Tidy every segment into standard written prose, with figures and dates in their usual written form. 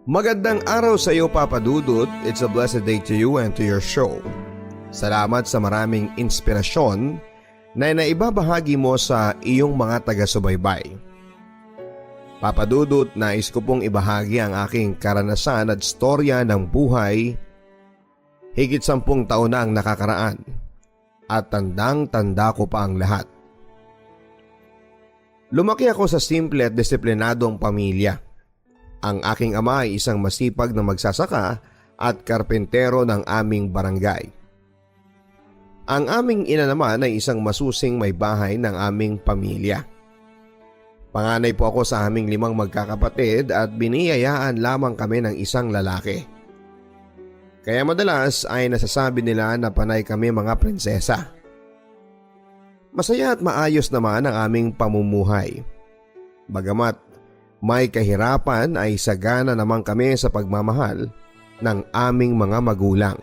Magandang araw sa iyo, Papa Dudut. It's a blessed day to you and to your show. Salamat sa maraming inspirasyon na naibabahagi mo sa iyong mga taga-subaybay. Papa Dudut, nais ko pong ibahagi ang aking karanasan at storya ng buhay. Higit 10 taon na ang nakakaraan at tandang-tanda ko pa ang lahat. Lumaki ako sa simple at disiplinadong pamilya. Ang aking ama ay isang masipag na magsasaka at karpentero ng aming barangay. Ang aming ina naman ay isang masusing may bahay ng aming pamilya. Panganay po ako sa aming 5 magkakapatid at biniyayaan lamang kami ng isang lalaki. Kaya madalas ay nasasabi nila na panay kami mga prinsesa. Masaya at maayos naman ang aming pamumuhay. Bagamat may kahirapan ay sagana naman kami sa pagmamahal ng aming mga magulang.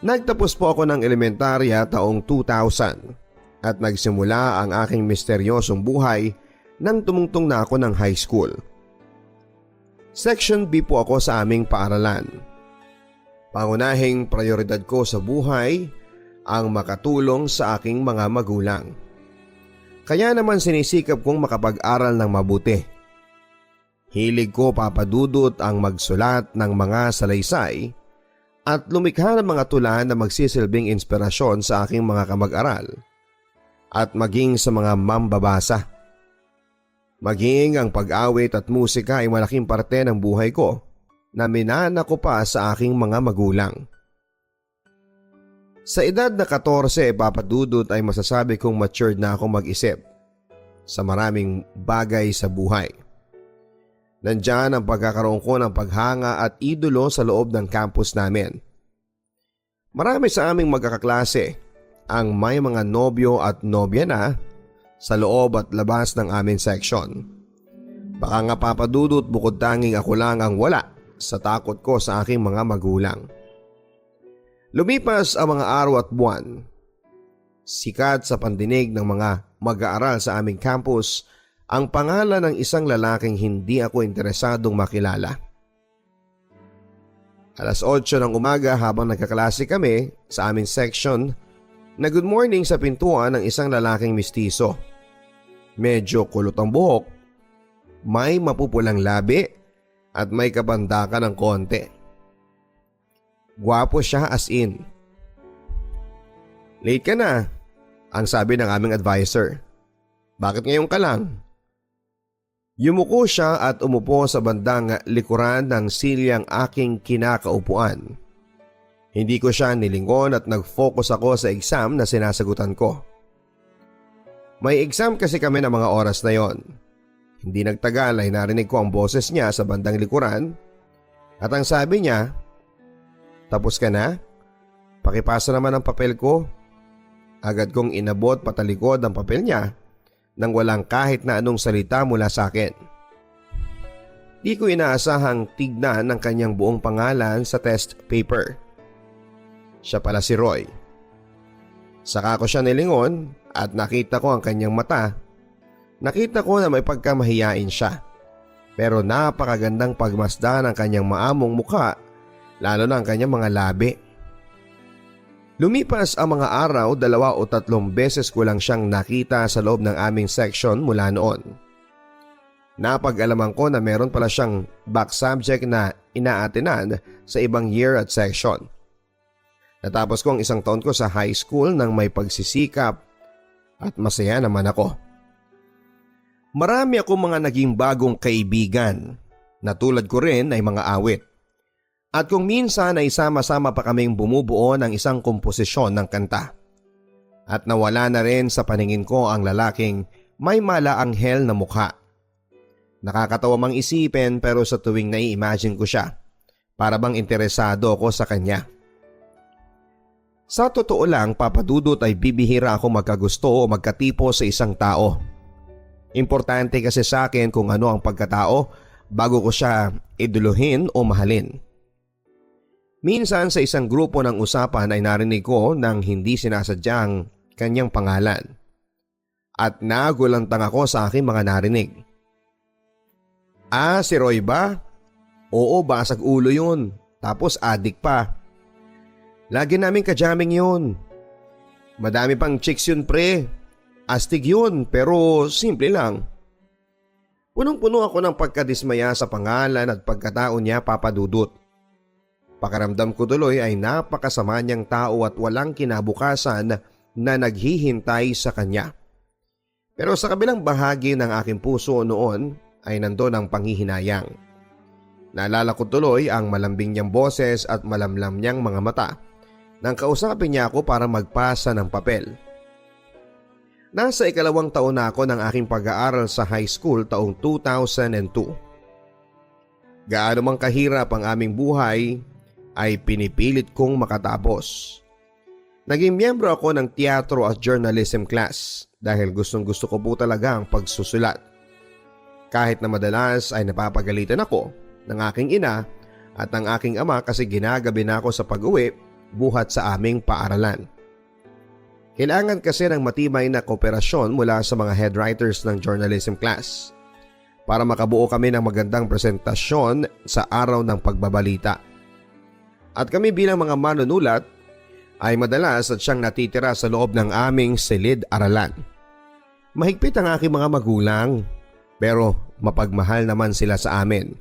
Nagtapos po ako ng elementarya taong 2000 at nagsimula ang aking misteryosong buhay nang tumungtong na ako ng high school. Section B po ako sa aming paaralan. Pangunahing prioridad ko sa buhay ang makatulong sa aking mga magulang. Kaya naman sinisikap kong makapag-aral ng mabuti. Hilig ko, Papa Dudut, ang magsulat ng mga salaysay at lumikha ng mga tula na magsisilbing inspirasyon sa aking mga kamag-aral at maging sa mga mambabasa. Maging ang pag-awit at musika ay malaking parte ng buhay ko na minana ko pa sa aking mga magulang. Sa edad na 14, Papa Dudut, ay masasabi kong matured na ako mag-isip sa maraming bagay sa buhay. Nandyan ang pagkakaroon ko ng paghanga at idolo sa loob ng campus namin. Marami sa aming magkakaklase ang may mga nobyo at nobya na sa loob at labas ng aming section. Baka nga, Papa Dudut, bukod tanging ako lang ang wala sa takot ko sa aking mga magulang. Lumipas ang mga araw at buwan. Sikat sa pandinig ng mga mag-aaral sa aming campus ang pangalan ng isang lalaking hindi ako interesadong makilala. Alas 8 ng umaga habang nagkaklase kami sa aming section, na good morning sa pintuan ng isang lalaking mistiso. Medyo kulot ang buhok, may mapupulang labi at may kabandakan ng konti. Gwapo siya as in. Late ka na, ang sabi ng aming advisor. Bakit ngayon ka lang? Yumuko siya at umupo sa bandang likuran ng silyang aking kinakaupuan. Hindi ko siya nilingon at nag-focus ako sa exam na sinasagutan ko. May exam kasi kami ng mga oras na yon. Hindi nagtagal ay narinig ko ang boses niya sa bandang likuran at ang sabi niya, "Tapos ka na? Pakipasa naman ang papel ko." Agad kong inabot patalikod ang papel niya nang walang kahit na anong salita mula sa akin. Di ko inaasahang tignan ang kanyang buong pangalan sa test paper. Siya pala si Roy. Saka ko siya nilingon at nakita ko ang kanyang mata. Nakita ko na may pagkamahiyain siya. Pero napakagandang pagmasdan ng kanyang maamong mukha, lalo na ang kanyang mga labi. Lumipas ang mga araw, 2 o 3 beses ko lang siyang nakita sa loob ng aming section mula noon. Napag-alaman ko na meron pala siyang back subject na inaatinan sa ibang year at section. Natapos ko ang 1 taon ko sa high school nang may pagsisikap at masaya naman ako. Marami akong mga naging bagong kaibigan na tulad ko rin ay mga awit. At kung minsan ay sama-sama pa kaming bumubuo ng isang komposisyon ng kanta. At nawala na rin sa paningin ko ang lalaking may malaanghel na mukha. Nakakatawa mang isipin pero sa tuwing nai-imagine ko siya, para bang interesado ako sa kanya. Sa totoo lang, Papa Dudut, ay bibihira ako magkagusto o magkatipo sa isang tao. Importante kasi sa akin kung ano ang pagkatao bago ko siya iduluhin o mahalin. Minsan sa isang grupo ng usapan ay narinig ko nang hindi sinasadyang kanyang pangalan. At nagulantang ako sa aking mga narinig. "Ah, si Roy ba? Oo, basag ulo yun. Tapos adik pa. Lagi namin kajamming yun. Madami pang chicks yun pre. Astig yun pero simple lang. Punong-puno ako ng pagkadismaya sa pangalan at pagkatao niya Papa Dudut. Pakaramdam ko tuloy ay napakasama niyang tao at walang kinabukasan na naghihintay sa kanya. Pero sa kabilang bahagi ng aking puso noon ay nandoon ang panghihinayang. Naalala ko tuloy ang malambing niyang boses at malamlam niyang mga mata nang kausapin niya ako para magpasa ng papel. Nasa 2nd taon na ako ng aking pag-aaral sa high school taong 2002. Gaano mang kahirap ang aming buhay ay pinipilit kong makatapos. Naging miyembro ako ng teatro at journalism class dahil gustong-gusto ko po talaga ang pagsusulat. Kahit na madalas ay napapagalitan ako ng aking ina at ng aking ama kasi ginagabi na ako sa pag-uwi buhat sa aming paaralan. Kailangan kasi ng matibay na kooperasyon mula sa mga head writers ng journalism class para makabuo kami ng magandang presentasyon sa araw ng pagbabalita. At kami bilang mga manunulat ay madalas at siyang natitira sa loob ng aming silid-aralan. Mahigpit ang aking mga magulang pero mapagmahal naman sila sa amin.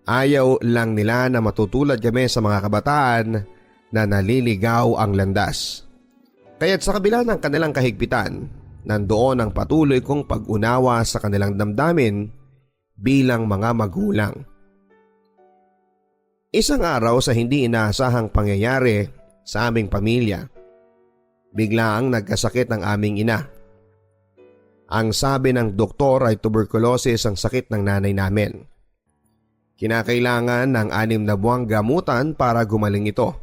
Ayaw lang nila na matutulad kami sa mga kabataan na naliligaw ang landas. Kaya't sa kabila ng kanilang kahigpitan, nandoon ang patuloy kong pag-unawa sa kanilang damdamin bilang mga magulang. Isang araw sa hindi inaasahang pangyayari sa aming pamilya, biglaang nagkasakit ang aming ina. Ang sabi ng doktor ay tuberculosis ang sakit ng nanay namin. Kinakailangan ng 6 na buwang gamutan para gumaling ito.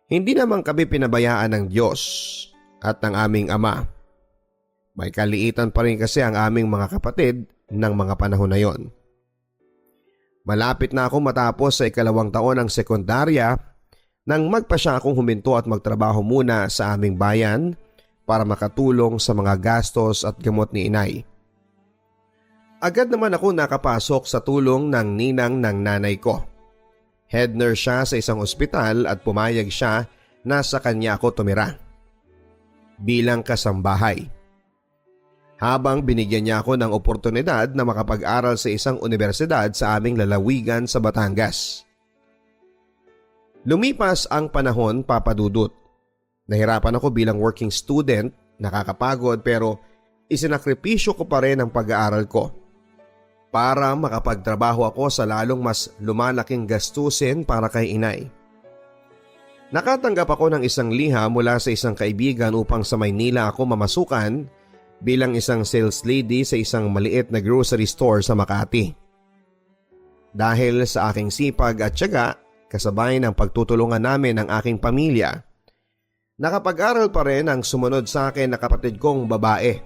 Hindi naman kami pinabayaan ng Diyos at ng aming ama. May kaliitan pa rin kasi ang aming mga kapatid ng mga panahon na yon. Malapit na akong matapos sa 2nd taon ng sekundarya nang magpasya akong huminto at magtrabaho muna sa aming bayan para makatulong sa mga gastos at gamot ni inay. Agad naman ako nakapasok sa tulong ng ninang ng nanay ko. Head nurse siya sa isang ospital at pumayag siya na sa kanya ako tumira bilang kasambahay. Habang binigyan niya ako ng oportunidad na makapag-aral sa isang universidad sa aming lalawigan sa Batangas. Lumipas ang panahon, Papa Dudut. Nahirapan ako bilang working student, nakakapagod pero isinakripisyo ko pa rin ang pag-aaral ko para makapagtrabaho ako sa lalong mas lumalaking gastusin para kay inay. Nakatanggap ako ng isang liham mula sa isang kaibigan upang sa Maynila ako mamasukan bilang isang sales lady sa isang maliit na grocery store sa Makati. Dahil sa aking sipag at tiyaga, kasabay ng pagtutulungan namin ng aking pamilya, nakapag-aral pa rin ang sumunod sa akin na kapatid kong babae.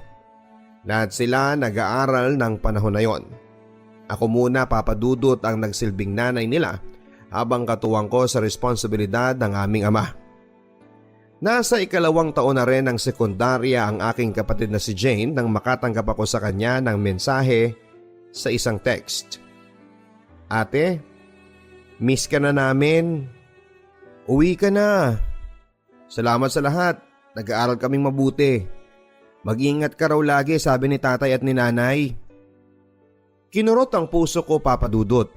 Lahat sila nag-aaral ng panahon na yon. Ako muna, Papa Dudut, ang nagsilbing nanay nila habang katuwang ko sa responsibilidad ng aming ama. Nasa 2nd taon na rin ng sekundarya ang aking kapatid na si Jane nang makatanggap ako sa kanya ng mensahe sa isang text. Ate, miss ka na namin. Uwi ka na. Salamat sa lahat. Nag-aaral kaming mabuti. Mag-ingat ka raw lagi, sabi ni tatay at ni nanay. Kinurot ang puso ko, Papa Dudut,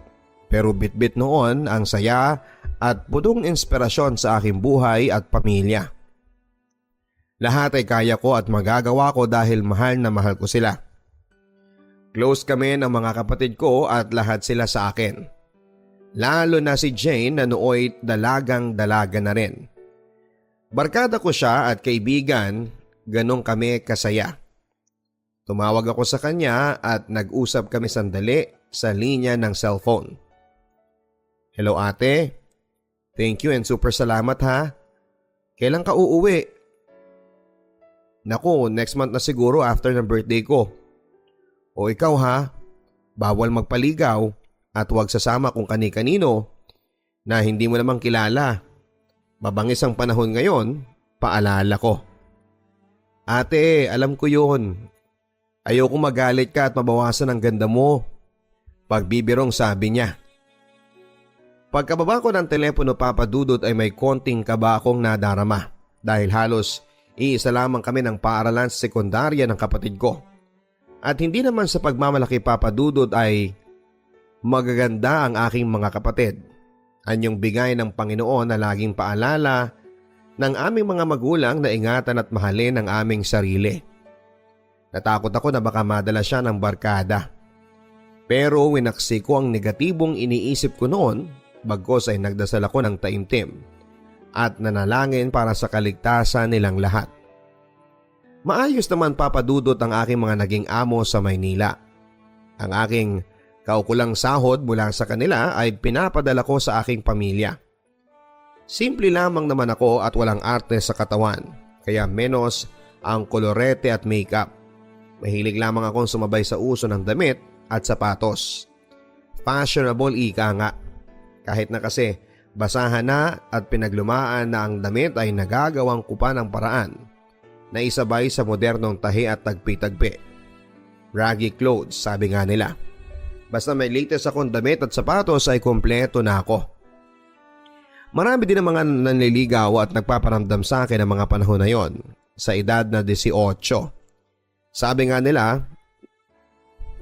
pero bitbit noon ang saya at pudong inspirasyon sa aking buhay at pamilya. Lahat ay kaya ko at magagawa ko dahil mahal na mahal ko sila. Close kami ng mga kapatid ko at lahat sila sa akin. Lalo na si Jane na nooy dalagang-dalaga na rin. Barkada ko siya at kaibigan, ganong kami kasaya. Tumawag ako sa kanya at nag-usap kami sandali sa linya ng cellphone. Hello ate, thank you and super salamat ha. Kailan ka uuwi? Naku, next month na siguro after ng birthday ko. O ikaw ha, bawal magpaligaw at huwag sasama kung kani-kanino na hindi mo namang kilala. Mabangis ang panahon ngayon, paalala ko. Ate, alam ko yun. Ayoko magalit ka at mabawasan ang ganda mo. Pagbibirong sabi niya. Pagkababa ko ng telepono, Papa Dudut, ay may konting kaba akong nadarama dahil halos iisa lamang kami ng paaralan sa sekundarya ng kapatid ko. At hindi naman sa pagmamalaki, Papa Dudut, ay magaganda ang aking mga kapatid. Anyong bigay ng Panginoon na laging paalala ng aming mga magulang na ingatan at mahalin ang aming sarili. Natakot ako na baka madala siya ng barkada. Pero winaksi ko ang negatibong iniisip ko noon, bagkos ay nagdasal ako ng taimtim at nanalangin para sa kaligtasan nilang lahat. Maayos naman, Papa Dudut, ang aking mga naging amo sa Maynila. Ang aking kaukulang sahod mula sa kanila ay pinapadala ko sa aking pamilya. Simple lamang naman ako at walang arte sa katawan, kaya menos ang kolorete at makeup. Mahilig lamang akong sumabay sa uso ng damit at sapatos. Fashionable ika nga. Kahit na kasi basahan na at pinaglumaan na ang damit ay nagagawang ko pa ng paraan na isabay sa modernong tahi at tagpi-tagpi. Raggy clothes, sabi nga nila. Basta may latest akong damit at sapatos ay kompleto na ako. Marami din ang mga nanliligaw at nagpaparamdam sa akin ng mga panahon na yon sa edad na 18. Sabi nga nila,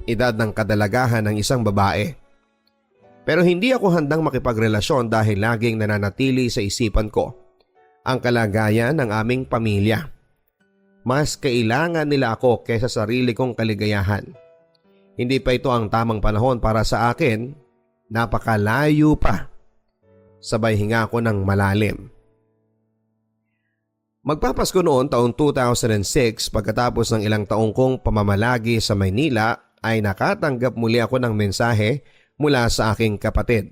edad ng kadalagahan ng isang babae. Pero hindi ako handang makipagrelasyon dahil laging nananatili sa isipan ko ang kalagayan ng aming pamilya. Mas kailangan nila ako kaysa sarili kong kaligayahan. Hindi pa ito ang tamang panahon para sa akin, napakalayo pa. Sabay hinga ko ng malalim. Magpapasko noon taong 2006 pagkatapos ng ilang taong kong pamamalagi sa Maynila ay nakatanggap muli ako ng mensahe mula sa aking kapatid.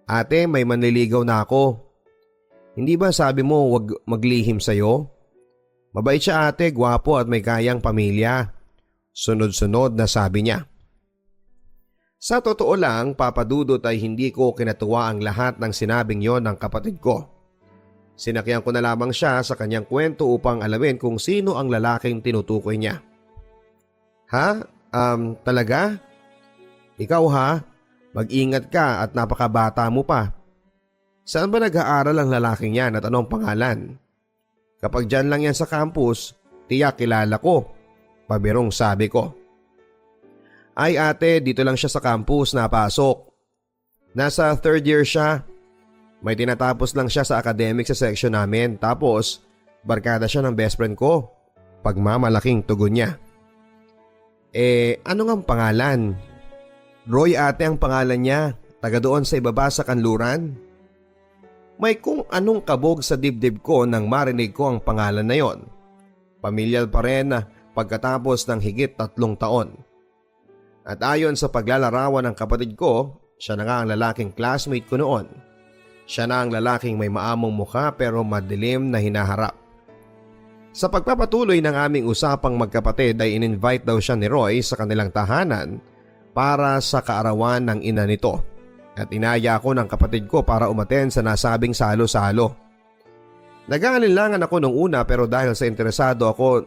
Ate, may manliligaw na ako. Hindi ba sabi mo wag maglihim sa'yo? Mabait siya ate, gwapo at may kayang pamilya. Sunod-sunod na sabi niya. Sa totoo lang, Papa Dudut, ay hindi ko kinatuwa ang lahat ng sinabing yon ng kapatid ko. Sinakyan ko na lamang siya sa kanyang kwento upang alamin kung sino ang lalaking tinutukoy niya. Ha? Talaga? Ikaw ha? Mag-ingat ka at napakabata mo pa. Saan ba nag-aaral ang lalaking yan at anong pangalan? Kapag dyan lang yan sa campus, tiyak kilala ko. Pabirong sabi ko. Ay ate, dito lang siya sa campus napasok. Nasa 3rd year siya. May tinatapos lang siya sa academic sa section namin, tapos barkada siya ng best friend ko. Pagmamalaking tugon niya. Ano ngang pangalan? Roy ate ang pangalan niya, taga doon sa ibaba sa kanluran. May kung anong kabog sa dibdib ko nang marinig ko ang pangalan na yon. Pamilyar pa rin pagkatapos ng higit 3 taon. At ayon sa paglalarawan ng kapatid ko, siya na nga ang lalaking classmate ko noon. Siya na ang lalaking may maamong mukha pero madilim na hinaharap. Sa pagpapatuloy ng aming usapang magkapatid ay in-invite daw siya ni Roy sa kanilang tahanan para sa kaarawan ng ina nito. At inaya ako ng kapatid ko para umaten sa nasabing salo-salo. Nag-aalinlangan ako nung una pero dahil sa interesado ako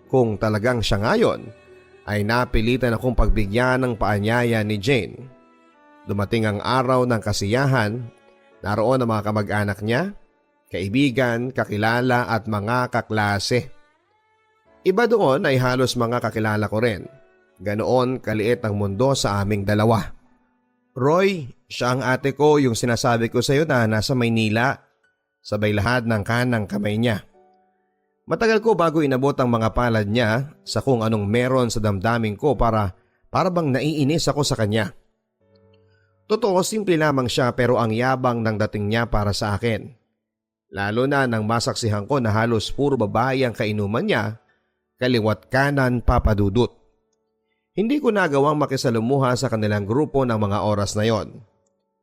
kung talagang siya ngayon, ay napilitan akong pagbigyan ng paanyaya ni Jane. Dumating ang araw ng kasiyahan, naroon ang mga kamag-anak niya, kaibigan, kakilala at mga kaklase. Iba doon ay halos mga kakilala ko rin. Ganoon kaliit ang mundo sa aming dalawa. Roy, siya ang ate ko, yung sinasabi ko sa iyo na nasa Maynila. Sabay lahat ng kanang kamay niya. Matagal ko bago inabot ang mga palad niya sa kung anong meron sa damdamin ko para bang naiinis ako sa kanya. Totoo, simple lamang siya pero ang yabang ng dating niya para sa akin. Lalo na nang masaksihan ko na halos puro babae ang kainuman niya, kaliwat kanan Papa Dudut. Hindi ko nagawang makisalumuha sa kanilang grupo ng mga oras na yon.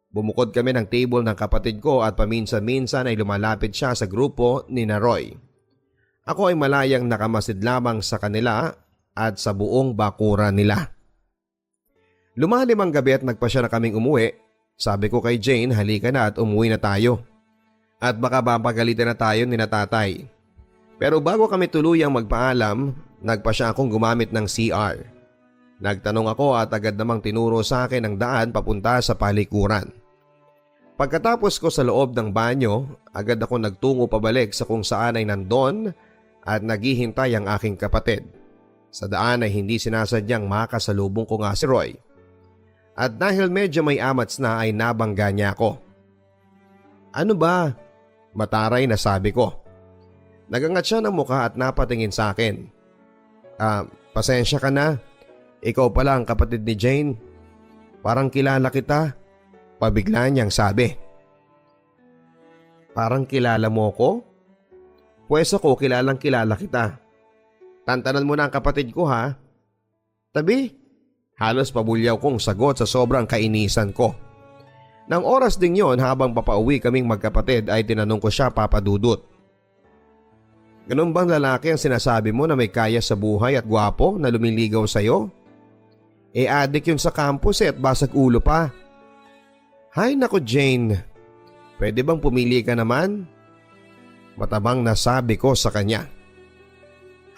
Bumukod kami ng table ng kapatid ko at paminsan-minsan ay lumalapit siya sa grupo ni Roy. Ako ay malayang nakamasid lamang sa kanila at sa buong bakuran nila. Lumalim ang gabi at nagpasya na kaming umuwi. Sabi ko kay Jane, halika na at umuwi na tayo. At baka mapagalitan na tayo ni tatay. Pero bago kami tuluyang magpaalam, nagpasya akong gumamit ng CR. Nagtanong ako at agad namang tinuro sa akin ang daan papunta sa palikuran. Pagkatapos ko sa loob ng banyo, agad ako nagtungo pabalik sa kung saan ay nandon at naghihintay ang aking kapatid. Sa daan ay hindi sinasadyang makasalubong ko nga si Roy. At dahil medyo may amats na ay nabangga niya ako. Ano ba? Mataray na sabi ko. Nagangat siya ng mukha at napatingin sa akin. Pasensya ka na. Ikaw pala ang kapatid ni Jane. Parang kilala kita. Pabigla niyang sabi. Parang kilala mo ko? Pwes ako kilalang kilala kita. Tantanan mo na ang kapatid ko ha. Tabi? Halos pabulyaw kong sagot sa sobrang kainisan ko. Nang oras ding yon habang papauwi kaming magkapatid ay tinanong ko siya, Papa Dudut. Ganun bang lalaki ang sinasabi mo na may kaya sa buhay at gwapo na lumiligaw sa'yo? Adik yun sa campus at basag ulo pa. Hay nako Jane, pwede bang pumili ka naman? Matabang nasabi ko sa kanya.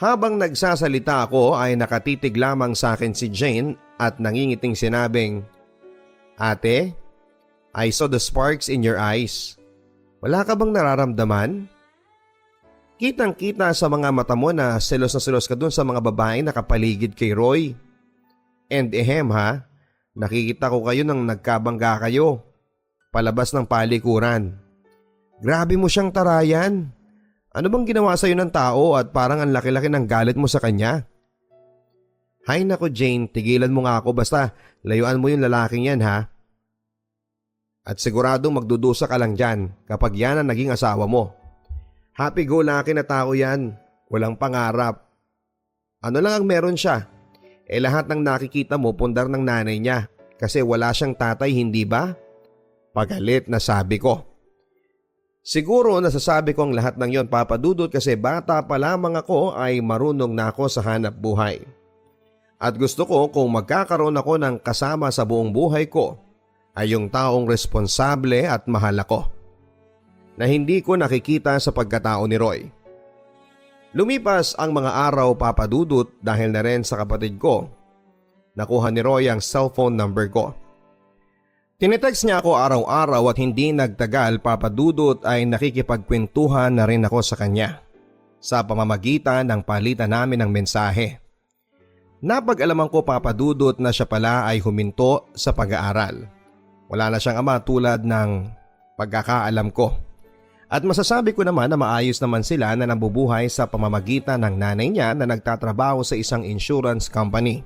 Habang nagsasalita ako ay nakatitig lamang sa akin si Jane at nangingiting sinabing, Ate, I saw the sparks in your eyes. Wala ka bang nararamdaman? Kitang-kita sa mga mata mo na selos ka dun sa mga babaeng nakapaligid kay Roy. And ha, nakikita ko kayo nang nagkabangga kayo. Palabas ng palikuran. Grabe mo siyang tarayan. Ano bang ginawa sa'yo ng tao at parang ang laki-laki ng galit mo sa kanya? Hay nako Jane, tigilan mo nga ako basta layuan mo yung lalaking yan ha. At siguradong magdudusa ka lang dyan kapag yan ang naging asawa mo. Happy-go-lucky na tao yan, walang pangarap. Ano lang ang meron siya? Lahat ng nakikita mo pundar ng nanay niya kasi wala siyang tatay, hindi ba? Pagalit na sabi ko. Siguro nasasabi ko ang lahat ng yon, Papa Dudut, kasi bata pa lamang ako ay marunong na ako sa hanap buhay. At gusto ko kung magkakaroon ako ng kasama sa buong buhay ko ay yung taong responsable at mahal ako. Na hindi ko nakikita sa pagkatao ni Roy. Lumipas ang mga araw, Papa Dudut, dahil na rin sa kapatid ko. Nakuha ni Roy ang cellphone number ko. Tinitext niya ako araw-araw at hindi nagtagal, Papa Dudut, ay nakikipagkwentuhan na rin ako sa kanya sa pamamagitan ng palitan namin ng mensahe. Napag-alaman ko, Papa Dudut, na siya pala ay huminto sa pag-aaral. Wala na siyang ama tulad ng pagkakaalam ko. At masasabi ko naman na maayos naman sila na nabubuhay sa pamamagitan ng nanay niya na nagtatrabaho sa isang insurance company.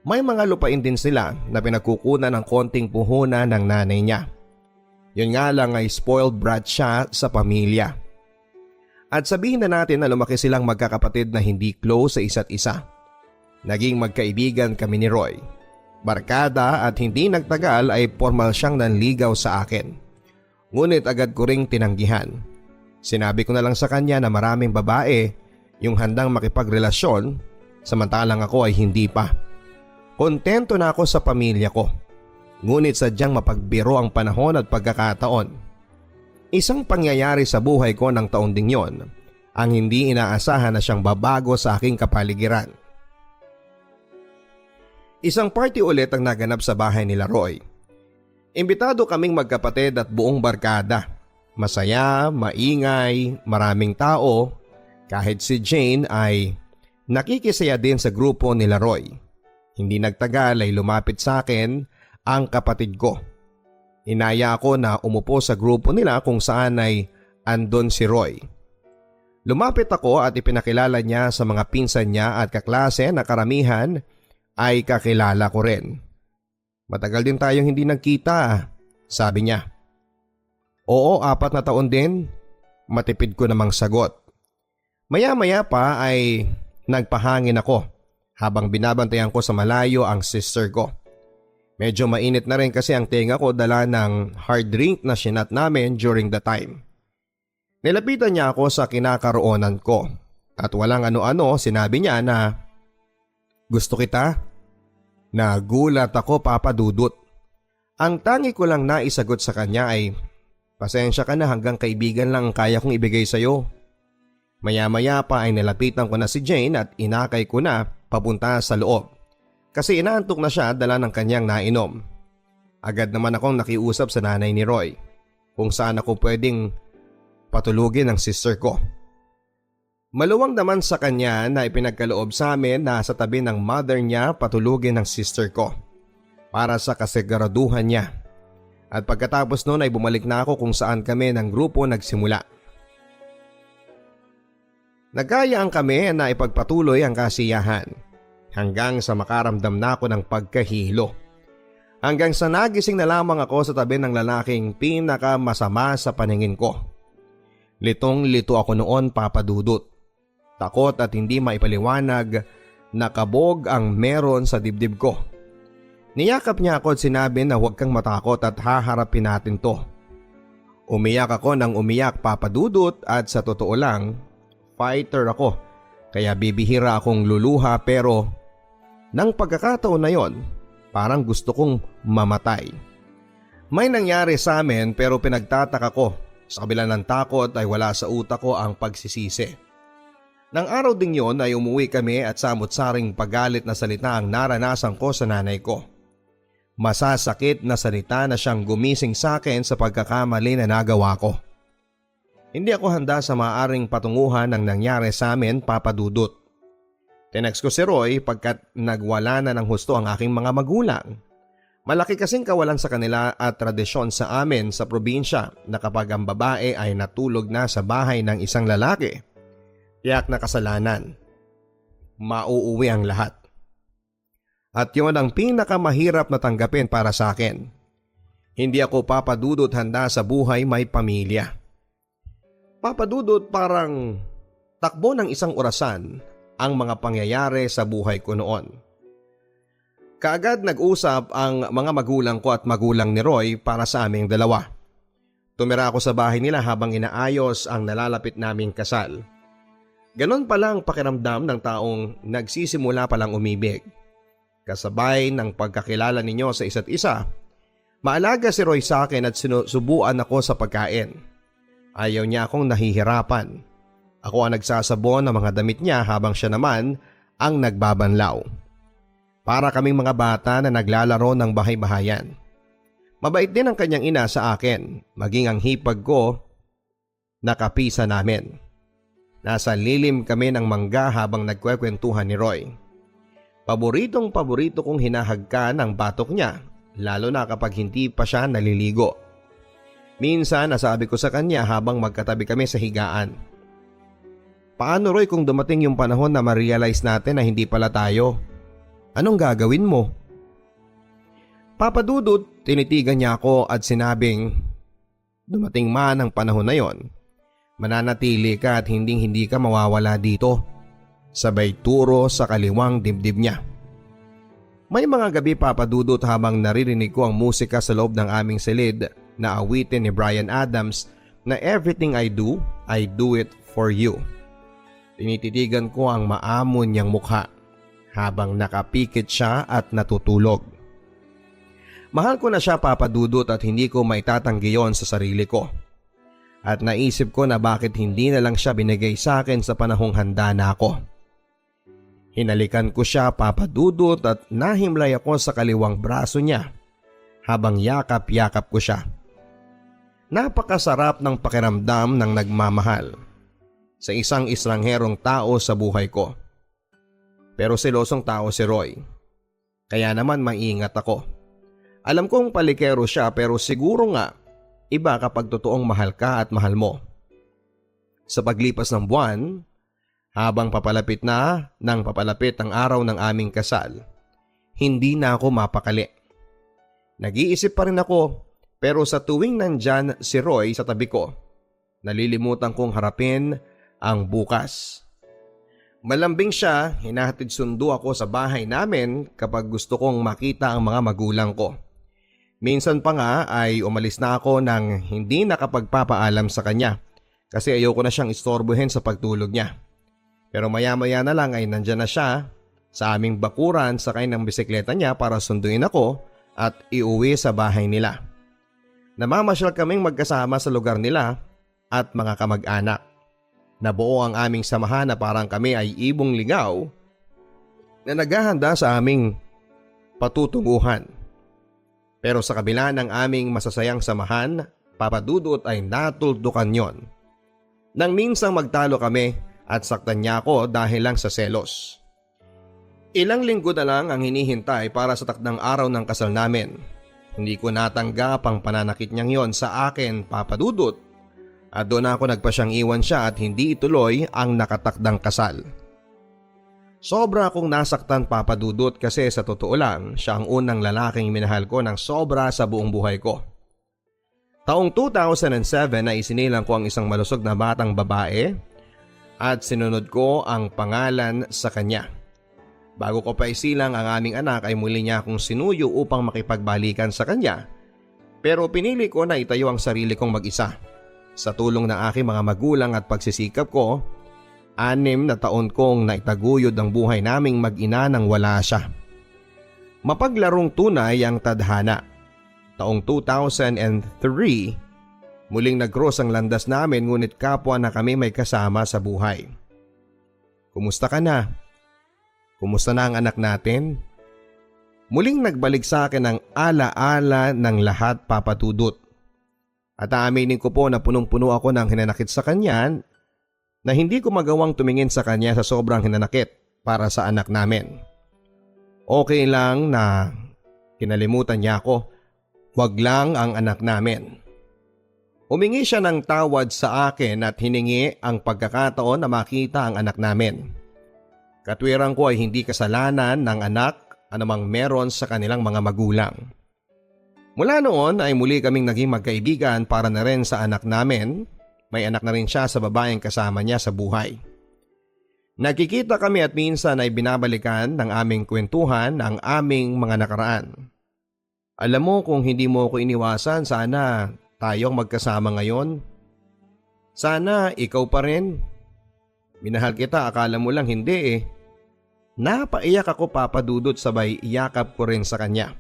May mga lupain din sila na pinagkukunan ng konting puhunan ng nanay niya. Yun nga lang ay spoiled brat siya sa pamilya. At sabihin na natin na lumaki silang magkakapatid na hindi close sa isa't isa. Naging magkaibigan kami ni Roy. Barkada at hindi nagtagal ay formal siyang nanligaw sa akin. Ngunit agad ko ring tinanggihan. Sinabi ko na lang sa kanya na maraming babae yung handang makipagrelasyon samantalang ako ay hindi pa. Kontento na ako sa pamilya ko. Ngunit sadyang mapagbiro ang panahon at pagkakataon. Isang pangyayari sa buhay ko ng taon ding yon ang hindi inaasahan na siyang babago sa aking kapaligiran. Isang party ulit ang naganap sa bahay nila Roy. Imbitado kaming magkapatid at buong barkada. Masaya, maingay, maraming tao. Kahit si Jane ay nakikisaya din sa grupo nila Roy. Hindi nagtagal ay lumapit sa akin ang kapatid ko. Inaya ako na umupo sa grupo nila kung saan ay andon si Roy. Lumapit ako at ipinakilala niya sa mga pinsan niya at kaklase na karamihan ay kakilala ko rin. Matagal din tayong hindi nagkita, sabi niya. Oo, 4 na taon din, matipid ko namang sagot. Maya-maya pa ay nagpahangin ako habang binabantayan ko sa malayo ang sister ko. Medyo mainit na rin kasi ang tenga ko dala ng hard drink na sinat namin during the time. Nilapitan niya ako sa kinakaroonan ko at walang ano-ano sinabi niya na gusto kita. Nagulat ako, Papa Dudut. Ang tangi ko lang naisagot sa kanya ay pasensya ka na, hanggang kaibigan lang ang kaya kong ibigay sa'yo. Maya-maya pa ay nilapitan ko na si Jane at inakay ko na papunta sa loob kasi inaantok na siya dala ng kanyang nainom. Agad naman akong nakiusap sa nanay ni Roy kung saan ako pwedeng patulugin ng sister ko. Maluwang naman sa kanya na ipinagkaloob sa amin na sa tabi ng mother niya patulugin ng sister ko para sa kasiguraduhan niya. At pagkatapos noon ay bumalik na ako kung saan kami ng grupo nagsimula. Nagkayaan kami na ipagpatuloy ang kasiyahan hanggang sa makaramdam na ako ng pagkahilo. Hanggang sa nagising na lamang ako sa tabi ng lalaking pinakamasama sa paningin ko. Litong-lito ako noon, Papa Dudut. Takot at hindi maipaliwanag na kabog ang meron sa dibdib ko. Niyakap niya ako at sinabi na huwag kang matakot at haharapin natin to. Umiyak ako ng umiyak, Papa Dudut, at sa totoo lang, fighter ako. Kaya bibihira akong luluha pero nang pagkakataon na yon, parang gusto kong mamatay. May nangyari sa amin pero pinagtataka ko. Sa kabila ng takot ay wala sa utak ko ang pagsisisi. Nang araw ding yon ay umuwi kami at samot-saring pagalit na salita ang naranasan ko sa nanay ko. Masasakit na salita na siyang gumising sa akin sa pagkakamali na nagawa ko. Hindi ako handa sa maaaring patunguhan ng nangyari sa amin, Papa Dudut. Tinext ko si Roy pagkat nagwala na ng husto ang aking mga magulang. Malaki kasing kawalan sa kanila at tradisyon sa amin sa probinsya na kapag ang babae ay natulog na sa bahay ng isang lalaki, tiyak na kasalanan. Mauuwi ang lahat. At yun ang pinakamahirap na tanggapin para sa akin. Hindi ako, Papa Dudut, handa sa buhay may pamilya. Papa Dudut, parang takbo ng isang orasan ang mga pangyayari sa buhay ko noon. Kaagad nag-usap ang mga magulang ko at magulang ni Roy para sa aming dalawa. Tumira ako sa bahay nila habang inaayos ang nalalapit naming kasal. Ganon pala ang pakiramdam ng taong nagsisimula palang umibig. Kasabay ng pagkakilala ninyo sa isa't isa, maalaga si Roy sa akin at sinusubuan ako sa pagkain. Ayaw niya akong nahihirapan. Ako ang nagsasabon ng mga damit niya habang siya naman ang nagbabanlaw. Para kaming mga bata na naglalaro ng bahay-bahayan. Mabait din ang kanyang ina sa akin, maging ang hipag ko nakapisa namin. Nasa lilim kami ng mangga habang nagkwekwentuhan ni Roy. Paboritong-paborito kong hinahagkan ang batok niya, lalo na kapag hindi pa siya naliligo. Minsan nasabi ko sa kanya habang magkatabi kami sa higaan. Paano, Roy, kung dumating yung panahon na ma-realize natin na hindi pala tayo? Anong gagawin mo? Papa Dudut, tinitigan niya ako at sinabing, dumating man ang panahon na yon, mananatili ka at hindi ka mawawala dito. Sabay turo sa kaliwang dibdib niya. May mga gabi, Papa Dudut, habang naririnig ko ang musika sa loob ng aming silid na awitin ni Bryan Adams na everything I do it for you. Tinititigan ko ang maamon niyang mukha habang nakapikit siya at natutulog. Mahal ko na siya, Papa Dudut, at hindi ko maitatanggi yon sa sarili ko. At naisip ko na bakit hindi na lang siya binigay sa akin sa panahong handa na ako. Hinalikan ko siya, Papa Dudut, at nahimlay ako sa kaliwang braso niya habang yakap-yakap ko siya. Napakasarap ng pakiramdam ng nagmamahal sa isang estrangherong tao sa buhay ko. Pero selosong tao si Roy. Kaya naman maingat ako. Alam kong palikero siya pero siguro nga iba kapag totoong mahal ka at mahal mo. Sa paglipas ng buwan, habang papalapit ang araw ng aming kasal, hindi na ako mapakali. Nag-iisip pa rin ako pero sa tuwing nandyan si Roy sa tabi ko, nalilimutan kong harapin ang bukas. Malambing siya, hinahatid sundo ako sa bahay namin kapag gusto kong makita ang mga magulang ko. Minsan pa nga ay umalis na ako nang hindi nakapagpapaalam sa kanya kasi ayoko na siyang istorbohin sa pagtulog niya. Pero maya-maya na lang ay nandyan na siya sa aming bakuran sakay ng bisikleta niya para sunduin ako at iuwi sa bahay nila. Namamasyal kaming magkasama sa lugar nila at mga kamag-anak. Nabuo ang aming samahan na parang kami ay ibong ligaw na naghahanda sa aming patutunguhan. Pero sa kabila ng aming masasayang samahan, Papa Dudut ay natuldukan yon. Nang minsang magtalo kami at saktan niya ako dahil lang sa selos. Ilang linggo na lang ang hinihintay para sa takdang araw ng kasal namin. Hindi ko natanggap ang pananakit niyang yon sa akin, Papa Dudut. At doon ako nagpasyang iwan siya at hindi ituloy ang nakatakdang kasal. Sobra akong nasaktan, Papa Dudut, kasi sa totoo lang siya ang unang lalaking minahal ko ng sobra sa buong buhay ko. Taong 2007 ay isinilang ko ang isang malusog na batang babae at sinunod ko ang pangalan sa kanya. Bago ko pa isilang ang aming anak ay muli niya akong sinuyo upang makipagbalikan sa kanya, pero pinili ko na itayo ang sarili kong mag-isa. Sa tulong ng aking mga magulang at pagsisikap ko, 6 na taon kong naitaguyod ang buhay naming mag-ina nang wala siya. Mapaglarong tunay ang tadhana. Taong 2003, muling nag-cross ang landas namin ngunit kapwa na kami may kasama sa buhay. Kumusta ka na? Kumusta na ang anak natin? Muling nagbalik sa akin ang ala-ala ng lahat, Papa Dudut. At aaminin ko po na punong-puno ako ng hinanakit sa kanya na hindi ko magawang tumingin sa kanya sa sobrang hinanakit para sa anak namin. Okay lang na kinalimutan niya ako, wag lang ang anak namin. Humingi siya ng tawad sa akin at hiningi ang pagkakataon na makita ang anak namin. Katwiran ko ay hindi kasalanan ng anak anumang meron sa kanilang mga magulang. Mula noon ay muli kaming naging magkaibigan para na rin sa anak namin. May anak na rin siya sa babaeng kasama niya sa buhay. Nagkikita kami at minsan ay binabalikan ng aming kwentuhan ang aming mga nakaraan. Alam mo, kung hindi mo ako iniwasan, sana tayong magkasama ngayon. Sana ikaw pa rin. Minahal kita, akala mo lang hindi eh. Napaiyak ako, Papa Dudut, sabay iyakap ko rin sa kanya.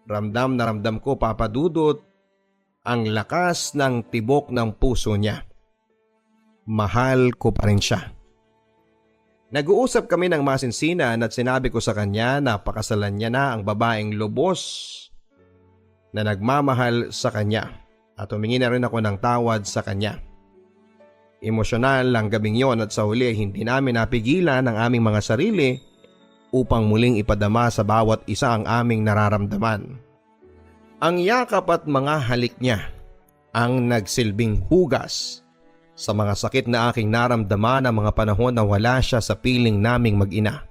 Ramdam na ramdam ko, Papa Dudut, ang lakas ng tibok ng puso niya. Mahal ko pa rin siya. Nag-uusap kami ng masinsinan at sinabi ko sa kanya na pakasalan niya na ang babaeng lubos na nagmamahal sa kanya at humingi na rin ako ng tawad sa kanya. Emosyonal ang gabing yon at sa huli hindi namin napigilan ang aming mga sarili upang muling ipadama sa bawat isa ang aming nararamdaman. Ang yakap at mga halik niya ang nagsilbing hugas sa mga sakit na aking naramdaman ng mga panahon na wala siya sa piling naming mag-ina.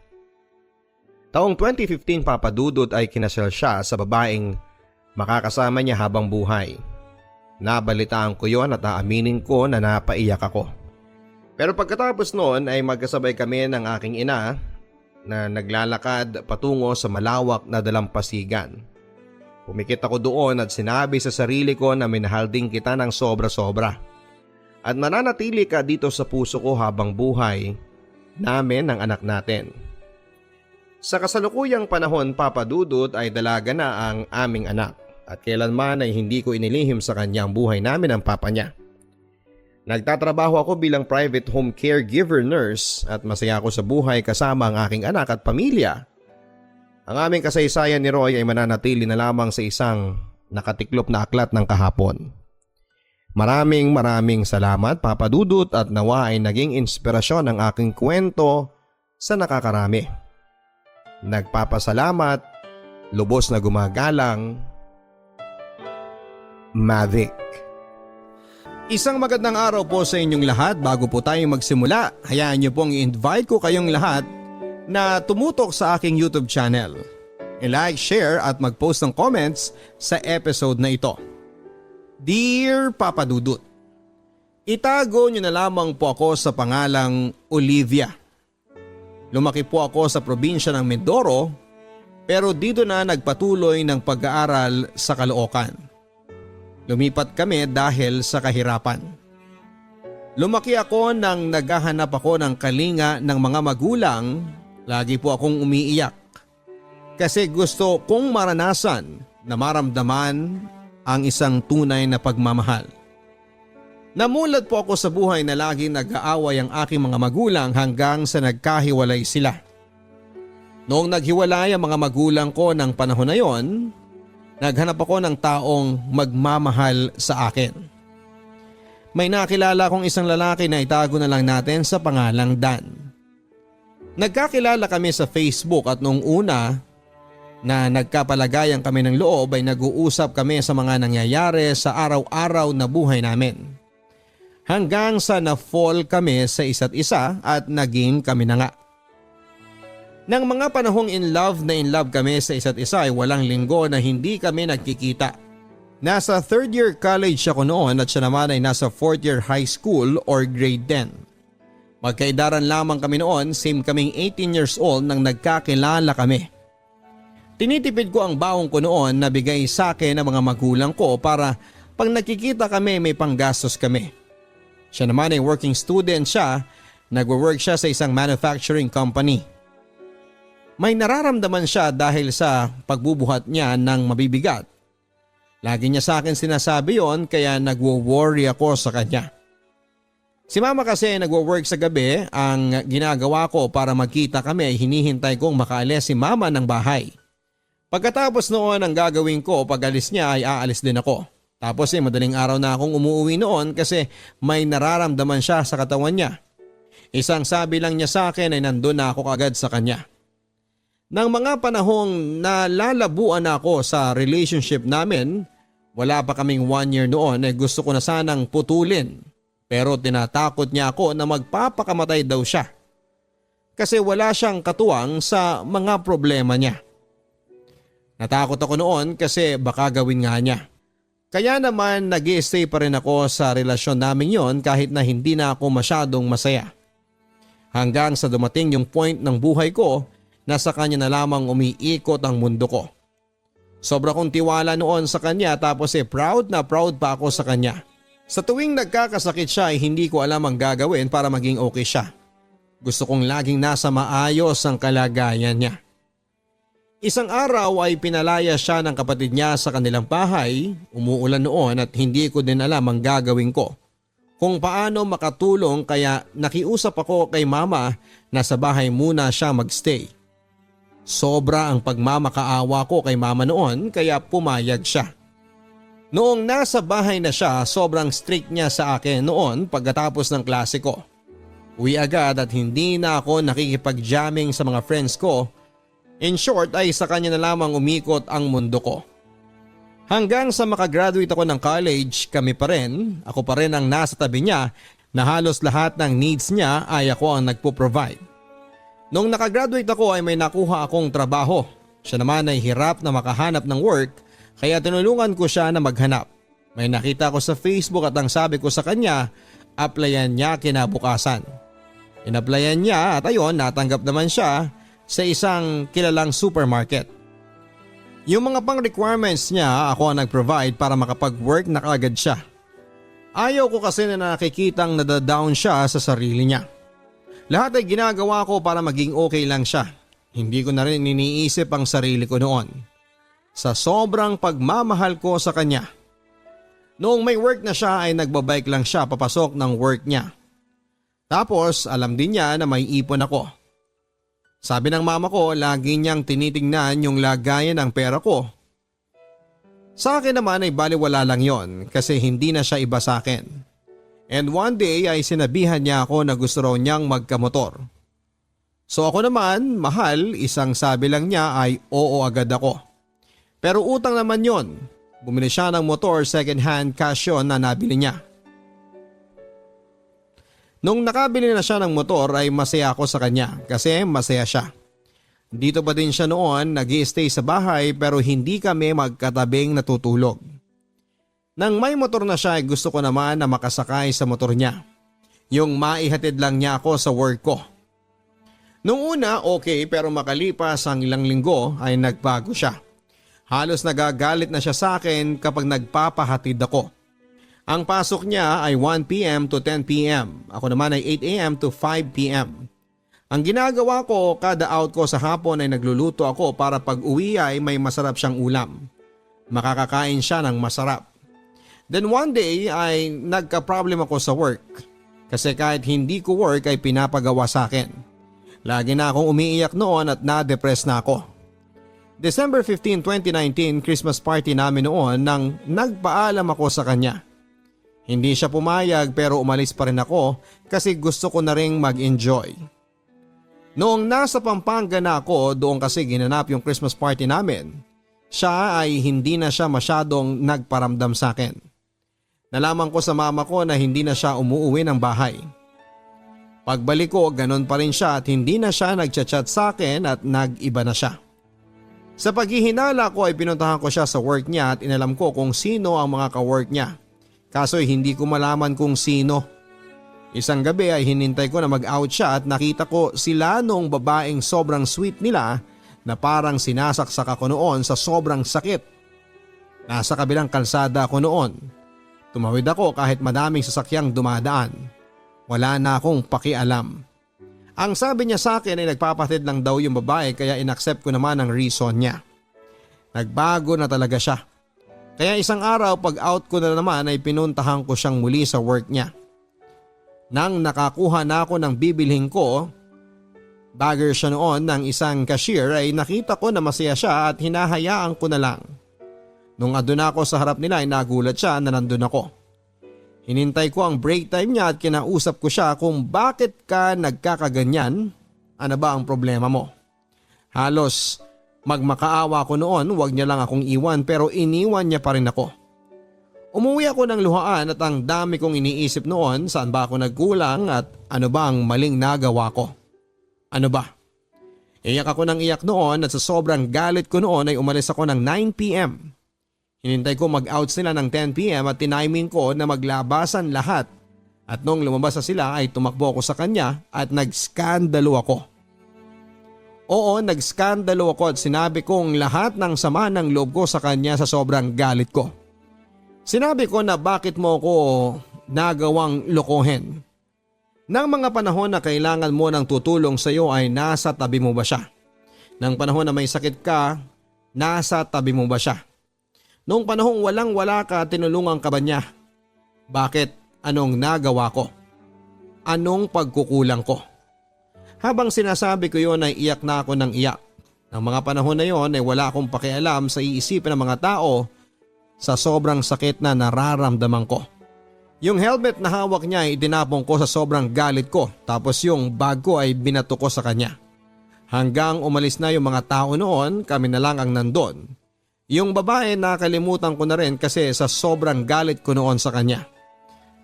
Taong 2015, Papa Dudut, ay kinasal siya sa babaeng makakasama niya habang buhay. Nabalitaan ko yon at aaminin ko na napaiyak ako. Pero pagkatapos noon ay magkasabay kami ng aking ina na naglalakad patungo sa malawak na dalampasigan. Pumikit ako doon at sinabi sa sarili ko na minahal din kita ng sobra-sobra. At mananatili ka dito sa puso ko habang buhay namin ng anak natin. Sa kasalukuyang panahon, Papa Dudut, ay dalaga na ang aming anak at kailanman ay hindi ko inilihim sa kanya ang buhay namin ng papa niya. Nagtatrabaho ako bilang private home caregiver nurse at masaya ako sa buhay kasama ang aking anak at pamilya. Ang aming kasaysayan ni Roy ay mananatili na lamang sa isang nakatiklop na aklat ng kahapon. Maraming salamat, Papa Dudut, at nawa ay naging inspirasyon ang aking kwento sa nakakarami. Nagpapasalamat, lubos na gumagalang, Mavic. Isang magandang araw po sa inyong lahat. Bago po tayo magsimula, hayaan niyo pong i-invite ko kayong lahat na tumutok sa aking YouTube channel. I-like, share at mag-post ng comments sa episode na ito. Dear Papa Dudut, itago niyo na lamang po ako sa pangalang Olivia. Lumaki po ako sa probinsya ng Mindoro pero dito na nagpatuloy ng pag-aaral sa Caloocan. Lumipat kami dahil sa kahirapan. Lumaki ako nang naghahanap ako ng kalinga ng mga magulang. Lagi po akong umiiyak kasi gusto kong maranasan na maramdaman ang isang tunay na pagmamahal. Namulat po ako sa buhay na lagi nag-aaway ang aking mga magulang hanggang sa nagkahiwalay sila. Noong naghiwalay ang mga magulang ko ng panahon na yon, Naghanap ako ng taong magmamahal sa akin. May nakilala kong isang lalaki na itago na lang natin sa pangalang Dan. Nagkakilala kami sa Facebook at nung una na nagkapalagayan kami ng loob ay nag-uusap kami sa mga nangyayari sa araw-araw na buhay namin. Hanggang sa na-fall kami sa isa't isa at naging kami na nga. Nang mga panahong in love kami sa isa't isa ay walang linggo na hindi kami nagkikita. Nasa 3rd year college ako noon at siya naman ay nasa 4th year high school or grade 10. Magkaidaran lamang kami noon, same kaming 18 years old nang nagkakilala kami. Tinitipid ko ang baong ko noon na bigay sa akin ng mga magulang ko para pag nakikita kami may panggastos kami. Siya naman ay working student siya, nagwo-work siya sa isang manufacturing company. May nararamdaman siya dahil sa pagbubuhat niya ng mabibigat. Lagi niya sa akin sinasabi yon kaya nagwo-worry ako sa kanya. Si mama kasi nagwo-work sa gabi, ang ginagawa ko para magkita kami ay hinihintay kong makaalis si mama ng bahay. Pagkatapos noon ang gagawin ko pag alis niya ay aalis din ako. Tapos madaling araw na akong umuwi noon kasi may nararamdaman siya sa katawan niya. Isang sabi lang niya sa akin ay nandun na ako kagad sa kanya. Nang mga panahong nalalabuan ako sa relationship namin, wala pa kaming 1 year noon ay gusto ko na sanang putulin. Pero tinatakot niya ako na magpapakamatay daw siya. Kasi wala siyang katuwang sa mga problema niya. Natakot ako noon kasi baka gawin nga niya. Kaya naman nag-i-stay pa rin ako sa relasyon namin yon kahit na hindi na ako masyadong masaya. Hanggang sa dumating yung point ng buhay ko na sa kanya na lamang umiikot ang mundo ko. Sobra kong tiwala noon sa kanya tapos proud na proud pa ako sa kanya. Sa tuwing nagkakasakit siya ay hindi ko alam ang gagawin para maging okay siya. Gusto kong laging nasa maayos ang kalagayan niya. Isang araw ay pinalaya siya ng kapatid niya sa kanilang bahay, umuulan noon at hindi ko din alam ang gagawin ko. Kung paano makatulong kaya nakiusap ako kay mama na sa bahay muna siya magstay. Sobra ang pagmamakaawa ko kay mama noon kaya pumayag siya. Noong nasa bahay na siya, sobrang strict niya sa akin noon pagkatapos ng klase ko. Uwi agad at hindi na ako nakikipag-jamming sa mga friends ko. In short ay sa kanya na lamang umikot ang mundo ko. Hanggang sa makagraduate ako ng college, kami pa rin, ako pa rin ang nasa tabi niya na halos lahat ng needs niya ay ako ang nagpo-provide. Nung nakagraduate ako ay may nakuha akong trabaho. Siya naman ay hirap na makahanap ng work kaya tinulungan ko siya na maghanap. May nakita ko sa Facebook at ang sabi ko sa kanya, applyan niya kinabukasan. Inaplayan niya at ayon natanggap naman siya sa isang kilalang supermarket. Yung mga pang requirements niya ako ang nag-provide para makapag-work na kaagad siya. Ayaw ko kasi na nakikitang nadadown siya sa sarili niya. Lahat ay ginagawa ko para maging okay lang siya. Hindi ko na rin iniisip ang sarili ko noon. Sa sobrang pagmamahal ko sa kanya. Noong may work na siya ay nagbabike lang siya papasok ng work niya. Tapos alam din niya na may ipon ako. Sabi ng mama ko lagi niyang tinitingnan yung lagayan ng pera ko. Sa akin naman ay baliwala lang yon kasi hindi na siya iba sa akin. And one day ay sinabihan niya ako na gusto raw niyang magkamotor. So ako naman, mahal, isang sabi lang niya ay oo agad ako. Pero utang naman yon. Bumili siya ng motor second hand cash yun na nabili niya. Nung nakabili na siya ng motor ay masaya ako sa kanya kasi masaya siya. Dito pa din siya noon nag-i-stay sa bahay pero hindi kami magkatabing natutulog. Nang may motor na siya ay gusto ko naman na makasakay sa motor niya. Yung maihatid lang niya ako sa work ko. Nung una okay pero makalipas ang ilang linggo ay nagbago siya. Halos nagagalit na siya sa akin kapag nagpapahatid ako. Ang pasok niya ay 1 p.m. to 10 p.m. Ako naman ay 8 a.m. to 5 p.m. Ang ginagawa ko kada out ko sa hapon ay nagluluto ako para pag uwi ay may masarap siyang ulam. Makakakain siya ng masarap. Then one day ay nagka-problem ako sa work kasi kahit hindi ko work ay pinapagawa sa akin. Lagi na akong umiiyak noon at na-depress na ako. December 15, 2019, Christmas party namin noon nang nagpaalam ako sa kanya. Hindi siya pumayag pero umalis pa rin ako kasi gusto ko na ring mag-enjoy. Noong nasa Pampanga na ako, doon kasi ginanap yung Christmas party namin. Siya ay hindi na siya masyadong nagparamdam sa akin. Nalaman ko sa mama ko na hindi na siya umuuwi ng bahay. Pagbalik ko, ganun pa rin siya at hindi na siya nagchat-chat sa akin at nag-iba na siya. Sa paghihinala ko ay pinuntahan ko siya sa work niya at inalam ko kung sino ang mga ka-work niya. Kaso hindi ko malaman kung sino. Isang gabi ay hinintay ko na mag-out siya at nakita ko sila noong babaeng sobrang sweet nila na parang sinasaksak ako noon sa sobrang sakit. Nasa kabilang kalsada ako noon. Tumawid ako kahit madaming sasakyang dumadaan. Wala na akong pakialam. Ang sabi niya sa akin ay nagpapatid lang daw yung babae kaya inaccept ko naman ang reason niya. Nagbago na talaga siya. Kaya isang araw pag out ko na naman ay pinuntahan ko siyang muli sa work niya. Nang nakakuha na ako ng bibilhin ko, bagger siya noon ng isang cashier ay nakita ko na masaya siya at hinahayaan ko na lang. Nung andun ako sa harap nila ay nagulat siya na nandun ako. Hinintay ko ang break time niya at kinausap ko siya kung bakit ka nagkakaganyan, ano ba ang problema mo. Halos magmakaawa ko noon, wag niya lang akong iwan pero iniwan niya pa rin ako. Umuwi ako ng luhaan at ang dami kong iniisip noon saan ba ako nagkulang at ano ba ang maling nagawa ko. Ano ba? Iyak ako ng iyak noon at sa sobrang galit ko noon ay umalis ako ng 9 p.m. Hinintay ko mag-out sila ng 10 p.m. at tiniming ko na maglabasan lahat at nung lumabas na sila ay tumakbo ako sa kanya at nagskandalo ako. Oo, nagskandalo ako at sinabi kong lahat ng sama ng loob ko sa kanya sa sobrang galit ko. Sinabi ko na bakit mo ako nagawang lokohin. Nang mga panahon na kailangan mo ng tutulong sa iyo ay nasa tabi mo ba siya? Nang panahon na may sakit ka, nasa tabi mo ba siya? Noong panahong walang-wala ka, tinulungan ka ba niya? Bakit? Anong nagawa ko? Anong pagkukulang ko? Habang sinasabi ko yon ay iyak na ako ng iyak. Nang mga panahon na yon ay wala akong pakialam sa iisipin ng mga tao sa sobrang sakit na nararamdaman ko. Yung helmet na hawak niya ay itinapon ko sa sobrang galit ko tapos yung bag ko ay binato ko sa kanya. Hanggang umalis na yung mga tao noon, kami na lang ang nandun. Yung babae nakalimutan ko na rin kasi sa sobrang galit ko noon sa kanya.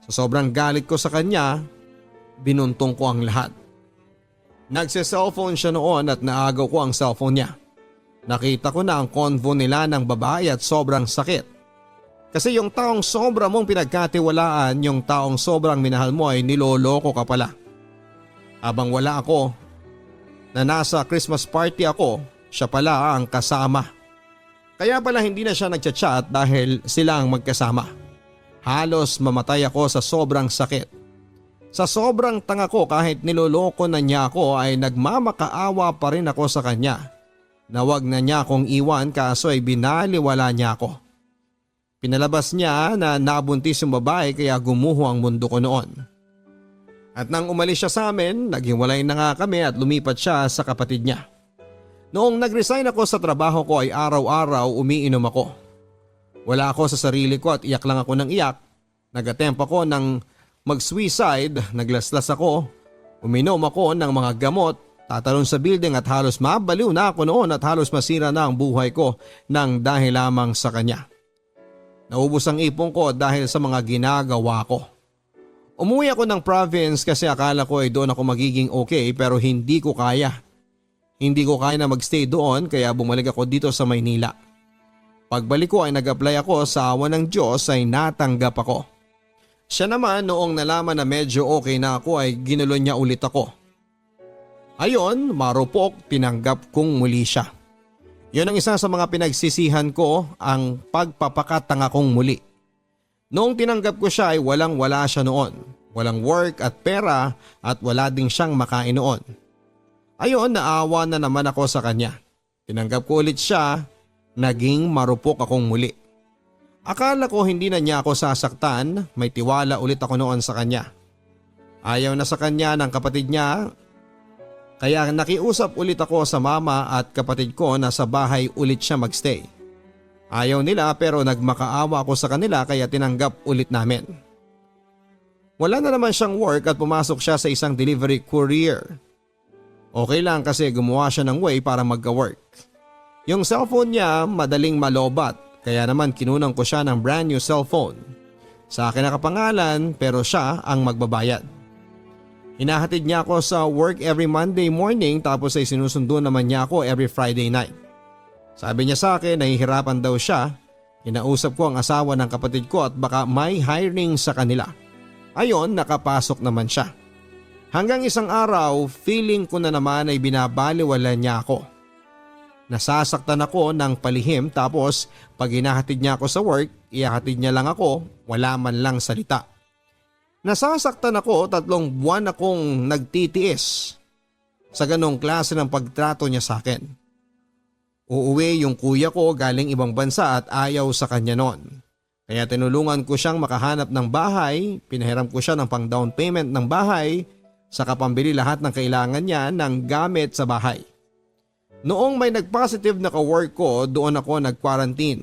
Sa sobrang galit ko sa kanya, binuntong ko ang lahat. Nagse-cellphone siya noon at naagaw ko ang cellphone niya. Nakita ko na ang convo nila ng babae at sobrang sakit. Kasi yung taong sobra mong pinagkatiwalaan, yung taong sobrang minahal mo ay niloloko ka pala. Habang wala ako, na nasa Christmas party ako, siya pala ang kasama. Kaya pala hindi na siya nagchat-chat dahil sila ang magkasama. Halos mamatay ako sa sobrang sakit. Sa sobrang tanga ko kahit niloloko na niya ako ay nagmamakaawa pa rin ako sa kanya. Na wag na niya akong iwan kaso ay binaliwala niya ako. Pinalabas niya na nabuntis yung babae kaya gumuho ang mundo ko noon. At nang umalis siya sa amin, naghiwalay na nga kami at lumipat siya sa kapatid niya. Noong nag-resign ako sa trabaho ko ay araw-araw umiinom ako. Wala ako sa sarili ko at iyak lang ako ng iyak. Nag-attempt ako ng mag-suicide, naglaslas ako, uminom ako ng mga gamot, tatalon sa building at halos mabaliw na ako noon at halos masira na ang buhay ko nang dahil lamang sa kanya. Naubos ang ipon ko dahil sa mga ginagawa ko. Umuwi ako ng province kasi akala ko ay doon ako magiging okay pero hindi ko kaya. Hindi ko kaya na magstay doon kaya bumalik ako dito sa Maynila. Pagbalik ko ay nag-apply ako sa awa ng Diyos ay natanggap ako. Siya naman noong nalaman na medyo okay na ako ay ginulo niya ulit ako. Ayon, marupok, tinanggap kong muli siya. Yun ang isa sa mga pinagsisihan ko, ang pagpapakatanga kong muli. Noong tinanggap ko siya ay walang-wala siya noon. Walang work at pera at wala ding siyang makain noon. Ayon, naawa na naman ako sa kanya. Tinanggap ko ulit siya, naging marupok akong muli. Akala ko hindi na niya ako sasaktan, may tiwala ulit ako noon sa kanya. Ayaw na sa kanya ng kapatid niya Kaya nakiusap ulit ako sa mama at kapatid ko na sa bahay ulit siya magstay. Ayaw nila pero nagmakaawa ako sa kanila kaya tinanggap ulit namin. Wala na naman siyang work at pumasok siya sa isang delivery courier. Okay lang kasi gumawa siya ng way para magka-work. Yung cellphone niya madaling malobat kaya naman kinunan ko siya ng brand new cellphone. Sa akin nakapangalan pero siya ang magbabayad. Hinahatid niya ako sa work every Monday morning tapos ay sinusundo naman niya ako every Friday night. Sabi niya sa akin nahihirapan daw siya. Inausap ko ang asawa ng kapatid ko at baka may hiring sa kanila. Ayon, nakapasok naman siya. Hanggang isang araw, feeling ko na naman ay binabaliwala niya ako. Nasasaktan ako ng palihim tapos pag hinahatid niya ako sa work, ihahatid niya lang ako, wala man lang salita. Nasasaktan ako, 3 buwan akong nagtitiis sa ganong klase ng pagtrato niya sa akin. Uuwi yung kuya ko galing ibang bansa at ayaw sa kanya noon. Kaya tinulungan ko siyang makahanap ng bahay, pinahiram ko siya ng pang down payment ng bahay, saka pambili lahat ng kailangan niya ng gamit sa bahay. Noong may nag-positive na ka-work ko, doon ako nag-quarantine.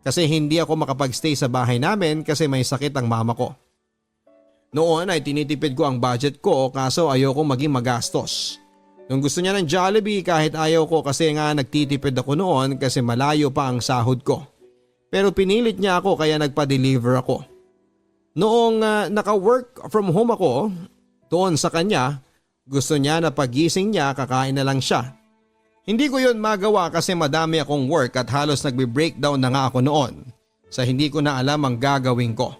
Kasi hindi ako makapag-stay sa bahay namin kasi may sakit ang mama ko. Noon ay tinitipid ko ang budget ko kaso ayoko maging magastos. Nung gusto niya ng Jollibee kahit ayaw ko kasi nga nagtitipid ako noon kasi malayo pa ang sahod ko. Pero pinilit niya ako kaya nagpa-deliver ako. Noong naka-work from home ako, doon sa kanya, gusto niya na pagising niya kakain na lang siya. Hindi ko yun magawa kasi madami akong work at halos nagbe-breakdown na nga ako noon sa hindi ko na alam ang gagawin ko.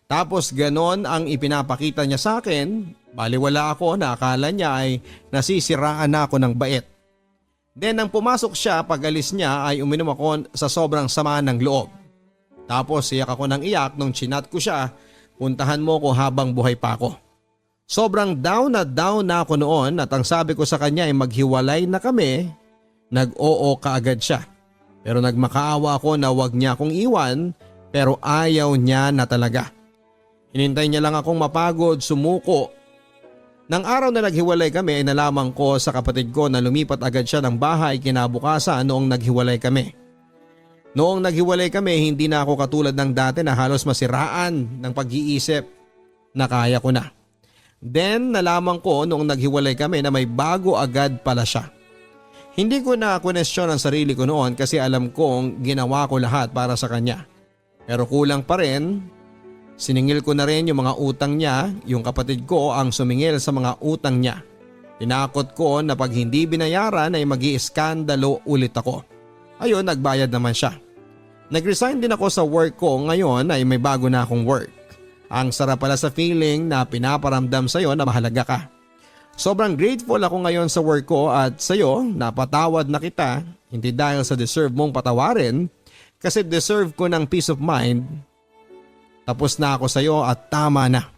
Tapos ganon ang ipinapakita niya sa akin, baliwala ako na akala niya ay nasisiraan na ako ng bait. Then nang pumasok siya pag-alis niya ay uminom ako sa sobrang sama ng loob. Tapos iyak ako ng iyak nung chinat ko siya, puntahan mo ko habang buhay pa ako. Sobrang down na ako noon at ang sabi ko sa kanya ay maghiwalay na kami, nag-oo kaagad siya. Pero nagmakaawa ako na wag niya akong iwan pero ayaw niya na talaga. Hinintay niya lang akong mapagod, sumuko. Nang araw na naghiwalay kami ay nalaman ko sa kapatid ko na lumipat agad siya ng bahay kinabukasan noong naghiwalay kami. Noong naghiwalay kami hindi na ako katulad ng dati na halos masiraan ng pag-iisip na kaya ko na. Then nalaman ko noong naghiwalay kami na may bago agad pala siya. Hindi ko na question ang sarili ko noon kasi alam kong ginawa ko lahat para sa kanya. Pero kulang pa rin. Siningil ko na rin yung mga utang niya, yung kapatid ko ang sumingil sa mga utang niya. Tinakot ko na pag hindi binayaran ay mag-iiskandalo ulit ako. Ayun, nagbayad naman siya. Nag-resign din ako sa work ko ngayon ay may bago na akong work. Ang sarap pala sa feeling na pinaparamdam sa'yo na mahalaga ka. Sobrang grateful ako ngayon sa work ko at sa'yo napatawad na kita, hindi dahil sa deserve mong patawarin, kasi deserve ko ng peace of mind. Tapos na ako sa iyo at tama na.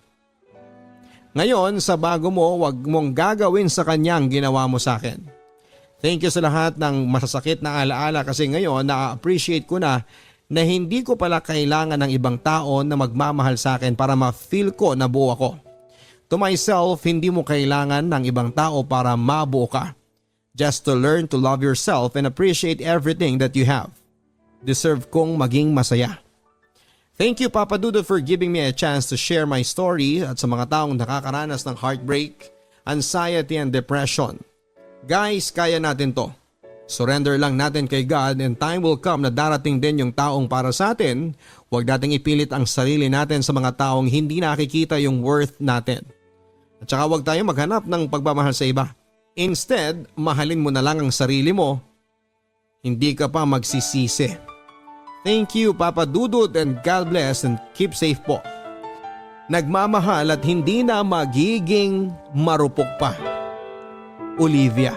Ngayon sa bago mo, wag mong gagawin sa kanya ang ginawa mo sa akin. Thank you sa lahat ng masasakit na alaala kasi ngayon na-appreciate ko na hindi ko pala kailangan ng ibang tao na magmamahal sa akin para ma-feel ko na buo ako. To myself, hindi mo kailangan ng ibang tao para mabuo ka. Just to learn to love yourself and appreciate everything that you have. Deserve kong maging masaya. Thank you Papa Dudut for giving me a chance to share my story at sa mga taong nakakaranas ng heartbreak, anxiety and depression. Guys, kaya natin to. Surrender lang natin kay God and time will come na darating din yung taong para sa atin. Huwag nating ipilit ang sarili natin sa mga taong hindi nakikita yung worth natin. At saka huwag tayong maghanap ng pagmamahal sa iba. Instead, mahalin mo na lang ang sarili mo. Hindi ka pa magsisisi. Thank you Papa Dudut and God bless and keep safe po. Nagmamahal at hindi na magiging marupok pa. Olivia.